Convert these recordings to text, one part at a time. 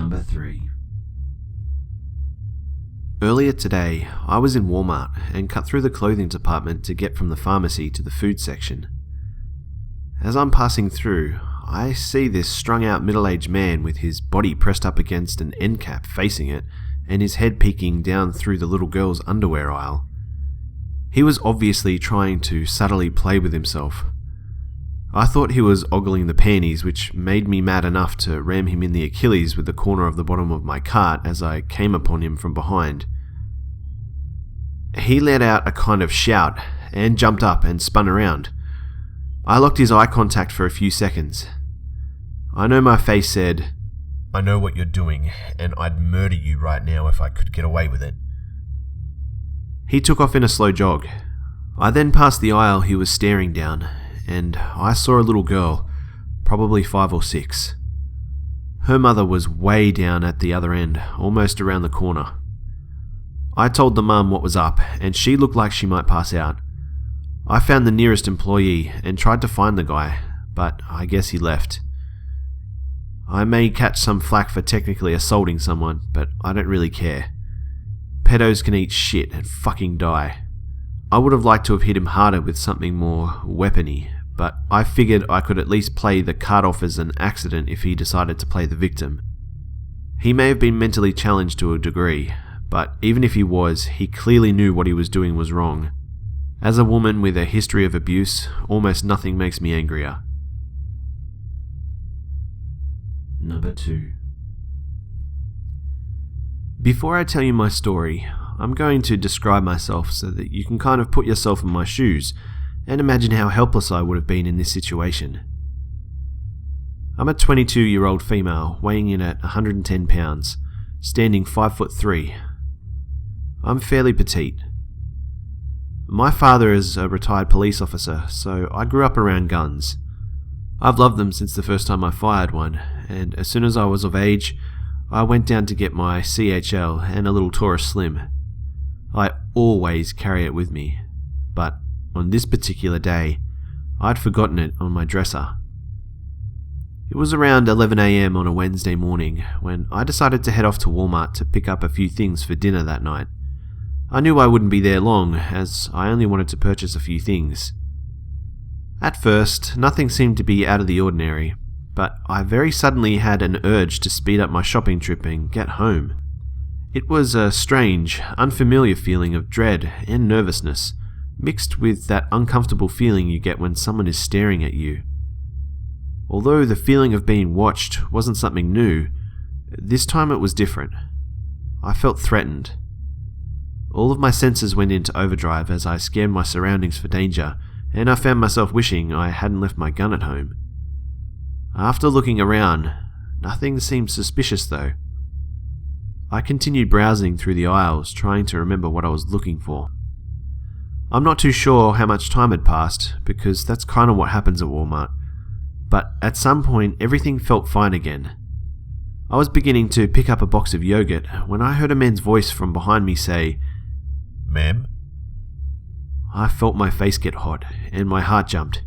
Number 3. Earlier today, I was in Walmart and cut through the clothing department to get from the pharmacy to the food section. As I'm passing through, I see this strung-out middle-aged man with his body pressed up against an end cap facing it and his head peeking down through the little girl's underwear aisle. He was obviously trying to subtly play with himself. I thought he was ogling the panties, which made me mad enough to ram him in the Achilles with the corner of the bottom of my cart as I came upon him from behind. He let out a kind of shout and jumped up and spun around. I locked his eye contact for a few seconds. I know my face said, "I know what you're doing, and I'd murder you right now if I could get away with it." He took off in a slow jog. I then passed the aisle he was staring down, and I saw a little girl, probably 5 or 6. Her mother was way down at the other end, almost around the corner. I told the mum what was up, and she looked like she might pass out. I found the nearest employee and tried to find the guy, but I guess he left. I may catch some flack for technically assaulting someone, but I don't really care. Pedos can eat shit and fucking die. I would have liked to have hit him harder with something more weapony, but I figured I could at least play the card off as an accident if he decided to play the victim. He may have been mentally challenged to a degree, but even if he was, he clearly knew what he was doing was wrong. As a woman with a history of abuse, almost nothing makes me angrier. Number 2. Before I tell you my story, I'm going to describe myself so that you can kind of put yourself in my shoes and imagine how helpless I would have been in this situation. I'm a 22-year-old female weighing in at 110 pounds, standing 5'3". I'm fairly petite. My father is a retired police officer, so I grew up around guns. I've loved them since the first time I fired one, and as soon as I was of age, I went down to get my CHL and a little Taurus Slim. I always carry it with me, but on this particular day, I'd forgotten it on my dresser. It was around 11 AM on a Wednesday morning when I decided to head off to Walmart to pick up a few things for dinner that night. I knew I wouldn't be there long, as I only wanted to purchase a few things. At first, nothing seemed to be out of the ordinary, but I very suddenly had an urge to speed up my shopping trip and get home. It was a strange, unfamiliar feeling of dread and nervousness, mixed with that uncomfortable feeling you get when someone is staring at you. Although the feeling of being watched wasn't something new, this time it was different. I felt threatened. All of my senses went into overdrive as I scanned my surroundings for danger, and I found myself wishing I hadn't left my gun at home. After looking around, nothing seemed suspicious though. I continued browsing through the aisles, trying to remember what I was looking for. I'm not too sure how much time had passed, because that's kind of what happens at Walmart, but at some point everything felt fine again. I was beginning to pick up a box of yogurt when I heard a man's voice from behind me say, "Ma'am?" I felt my face get hot, and my heart jumped.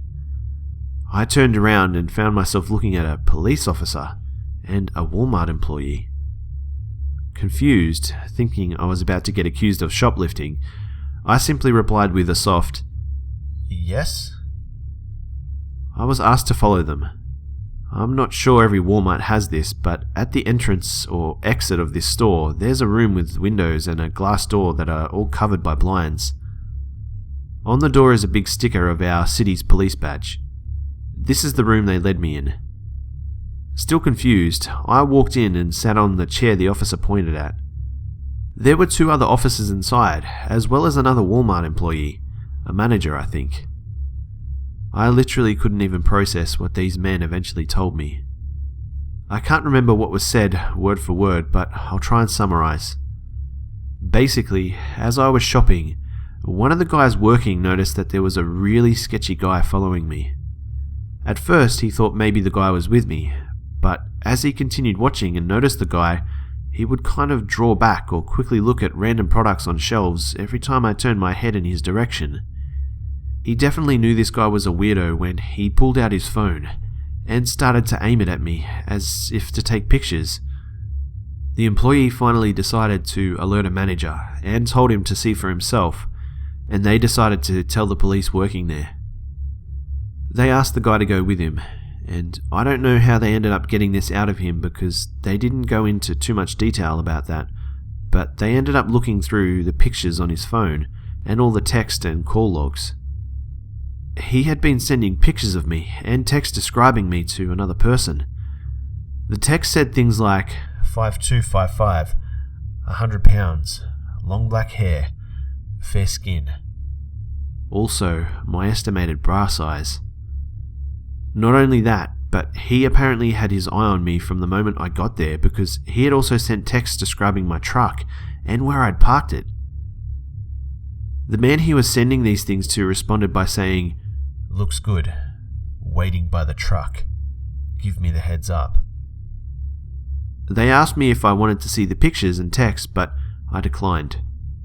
I turned around and found myself looking at a police officer and a Walmart employee. Confused, thinking I was about to get accused of shoplifting, I simply replied with a soft, "Yes?" I was asked to follow them. I'm not sure every Walmart has this, but at the entrance or exit of this store, there's a room with windows and a glass door that are all covered by blinds. On the door is a big sticker of our city's police badge. This is the room they led me in. Still confused, I walked in and sat on the chair the officer pointed at. There were 2 other officers inside, as well as another Walmart employee, a manager I think. I literally couldn't even process what these men eventually told me. I can't remember what was said word for word, but I'll try and summarize. Basically, as I was shopping, one of the guys working noticed that there was a really sketchy guy following me. At first, he thought maybe the guy was with me, but as he continued watching and noticed the guy, he would kind of draw back or quickly look at random products on shelves every time I turned my head in his direction. He definitely knew this guy was a weirdo when he pulled out his phone and started to aim it at me as if to take pictures. The employee finally decided to alert a manager and told him to see for himself, and they decided to tell the police working there. They asked the guy to go with him, and I don't know how they ended up getting this out of him because they didn't go into too much detail about that, but they ended up looking through the pictures on his phone and all the text and call logs. He had been sending pictures of me and text describing me to another person. The text said things like 5255, 100 pounds, long black hair, fair skin. Also, my estimated bra size. Not only that, but he apparently had his eye on me from the moment I got there because he had also sent texts describing my truck and where I'd parked it. The man he was sending these things to responded by saying, "Looks good. Waiting by the truck. Give me the heads up." They asked me if I wanted to see the pictures and texts, but I declined,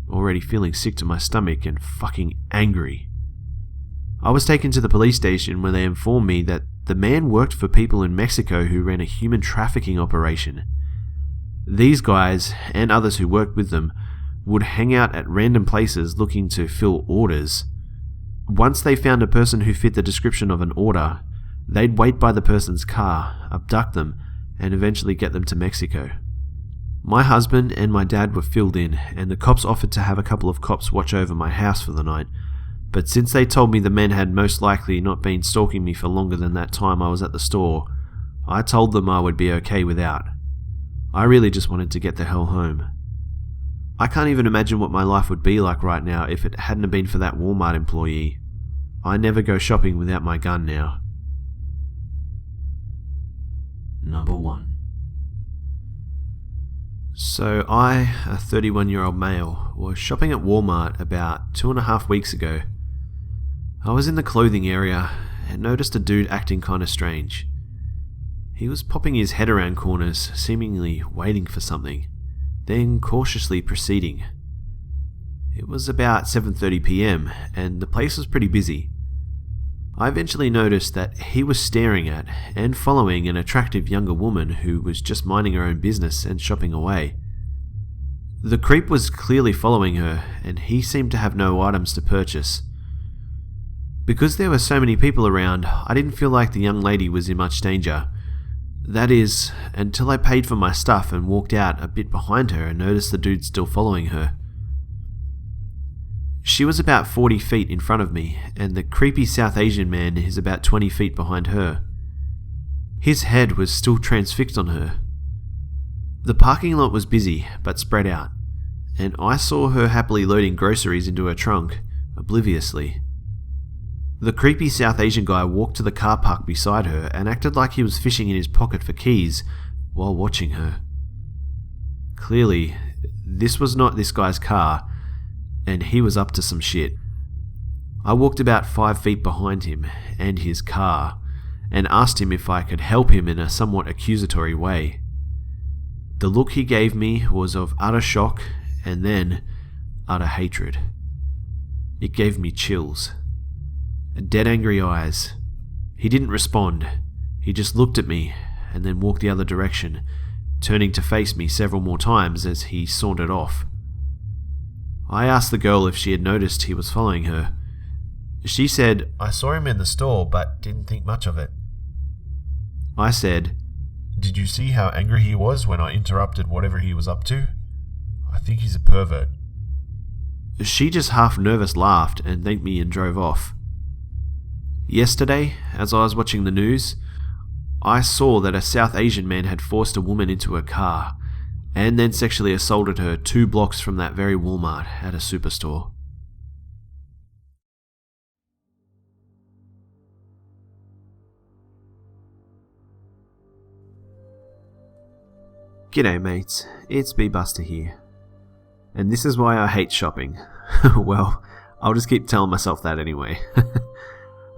already feeling sick to my stomach and fucking angry. I was taken to the police station where they informed me that the man worked for people in Mexico who ran a human trafficking operation. These guys, and others who worked with them, would hang out at random places looking to fill orders. Once they found a person who fit the description of an order, they'd wait by the person's car, abduct them, and eventually get them to Mexico. My husband and my dad were filled in, and the cops offered to have a couple of cops watch over my house for the night, but since they told me the men had most likely not been stalking me for longer than that time I was at the store, I told them I would be okay without. I really just wanted to get the hell home. I can't even imagine what my life would be like right now if it hadn't been for that Walmart employee. I never go shopping without my gun now. Number 1. So I, a 31-year-old male, was shopping at Walmart about 2.5 weeks ago. I was in the clothing area and noticed a dude acting kinda strange. He was popping his head around corners, seemingly waiting for something, then cautiously proceeding. It was about 7:30 p.m. and the place was pretty busy. I eventually noticed that he was staring at and following an attractive younger woman who was just minding her own business and shopping away. The creep was clearly following her, and he seemed to have no items to purchase. Because there were so many people around, I didn't feel like the young lady was in much danger. That is, until I paid for my stuff and walked out a bit behind her and noticed the dude still following her. She was about 40 feet in front of me, and the creepy South Asian man is about 20 feet behind her. His head was still transfixed on her. The parking lot was busy, but spread out, and I saw her happily loading groceries into her trunk, obliviously. The creepy South Asian guy walked to the car park beside her and acted like he was fishing in his pocket for keys while watching her. Clearly, this was not this guy's car, and he was up to some shit. I walked about 5 feet behind him and his car and asked him if I could help him in a somewhat accusatory way. The look he gave me was of utter shock and then utter hatred. It gave me chills. Dead angry eyes. He didn't respond. He just looked at me and then walked the other direction, turning to face me several more times as he sauntered off. I asked the girl if she had noticed he was following her. She said, "I saw him in the store, but didn't think much of it." I said, "Did you see how angry he was when I interrupted whatever he was up to? I think he's a pervert." She just half nervous laughed and thanked me and drove off. Yesterday, as I was watching the news, I saw that a South Asian man had forced a woman into a car and then sexually assaulted her 2 blocks from that very Walmart at a superstore. G'day mates, it's B-Buster here. And this is why I hate shopping. Well, I'll just keep telling myself that anyway.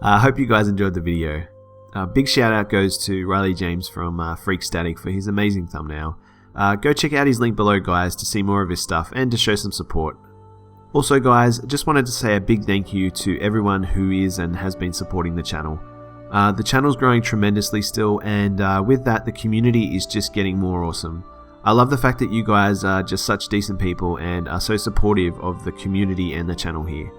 I hope you guys enjoyed the video. Big shout out goes to Riley James from Freak Static for his amazing thumbnail. Go check out his link below, guys, to see more of his stuff and to show some support. Also, guys, just wanted to say a big thank you to everyone who is and has been supporting the channel. The channel's growing tremendously still, and with that, the community is just getting more awesome. I love the fact that you guys are just such decent people and are so supportive of the community and the channel here.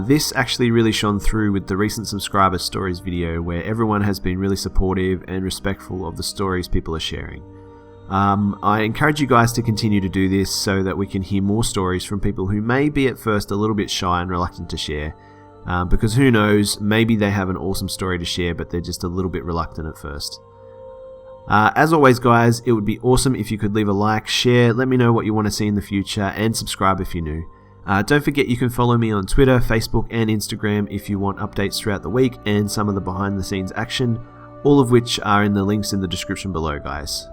This actually really shone through with the recent subscriber stories video, where everyone has been really supportive and respectful of the stories people are sharing. I encourage you guys to continue to do this so that we can hear more stories from people who may be at first a little bit shy and reluctant to share, because who knows, maybe they have an awesome story to share but they're just a little bit reluctant at first. As always guys, it would be awesome if you could leave a like, share, let me know what you want to see in the future, and subscribe if you're new. Don't forget you can follow me on Twitter, Facebook and Instagram if you want updates throughout the week and some of the behind the scenes action, all of which are in the links in the description below guys.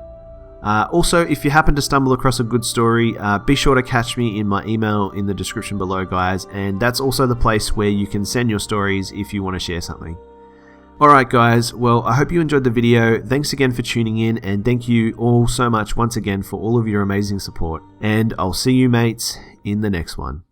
Also, if you happen to stumble across a good story, be sure to catch me in my email in the description below guys, and that's also the place where you can send your stories if you want to share something. Alright guys, well I hope you enjoyed the video, thanks again for tuning in, and thank you all so much once again for all of your amazing support, and I'll see you mates in the next one.